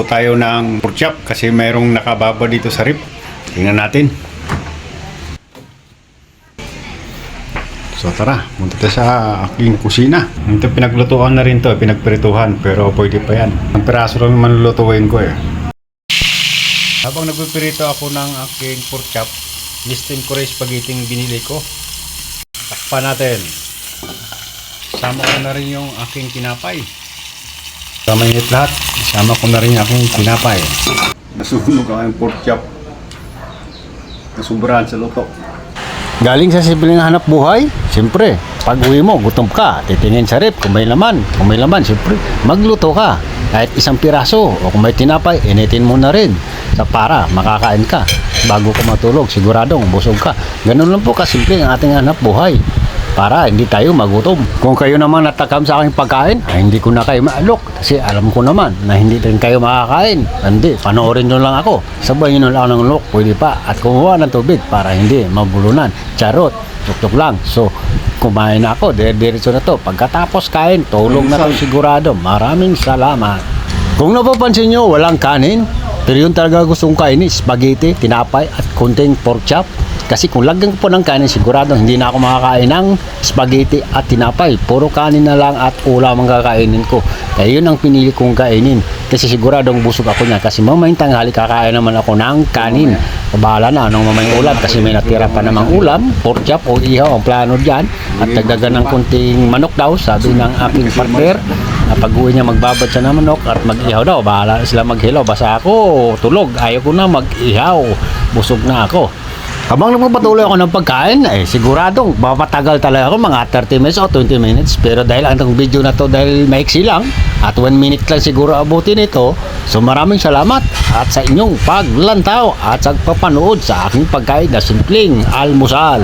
tayo ng pork chop kasi mayroong nakababa dito sa rip. Tingnan natin. So tara, punta tayo sa aking kusina. Ito pinaglutuan na rin to, pinagprituhan, pero pwede pa yan. Ang piraso lang naman lulutuin ko eh. Habang nagpipirito ako ng aking pork chop, listing ko rin spaghetti binili ko. Takpan natin. Sama ko na rin yung aking tinapay. Sama init lahat. Sama ko na rin yung aking tinapay. Nasunog ang pork chop. Nasubrahan sa luto. Galing sa simpleng hanap buhay, siyempre, pag uwi mo, gutom ka, titingin sa rep, kung may laman, siyempre, magluto ka. Kahit isang piraso, o kung may tinapay, initin mo na rin para makakain ka. Bago ka matulog, siguradong busog ka. Ganun lang po kasimple ang ating hanap buhay para hindi tayo magutom. Kung kayo naman natakam sa aking pagkain, ay hindi ko na kayo maalok kasi alam ko naman na hindi rin kayo makakain. Hindi, panoorin nyo lang ako. Sabayin nyo lang ng lok, pwede pa. At kumuha ng tubig para hindi mabulunan. Charot, tuk-tuk lang. So, kumain na ako, diretso na to. Pagkatapos kain, tulog na to sigurado. Maraming salamat. Kung napapansin nyo, walang kanin. Pero yun talaga gustong kainin, spaghetti, tinapay at kunting pork chop. Kasi kung lagyan ko po ng kanin, sigurado hindi na ako makakain ng spaghetti at tinapay. Puro kanin na lang at ulam ang kakainin ko. Kaya yun ang pinili kong kainin. Kasi siguradong busog ako niya. Kasi mamayang tanghali kakain naman ako ng kanin. Bahala na anong mamayang ulam. Kasi may natira pa namang ulam, pork chop o ihaw ang plano dyan. At dagdagan ng kunting manok daw, sabi ng aking partner. Pag uwi niya magbabad siya ng manok at mag-ihaw daw. Bahala sila maghilaw. Basta ako tulog. Ayaw ko na mag-ihaw. Busog na ako. Habang nagpapatuloy ako ng pagkain, siguradong mapatagal talaga ako mga 30 minutes o 20 minutes. Pero dahil ang video na to dahil maiksi lang at 1 minute lang siguro abutin ito. So maraming salamat at sa inyong paglantaw at sa pagpapanood sa aking pagkain na simpleng almusal.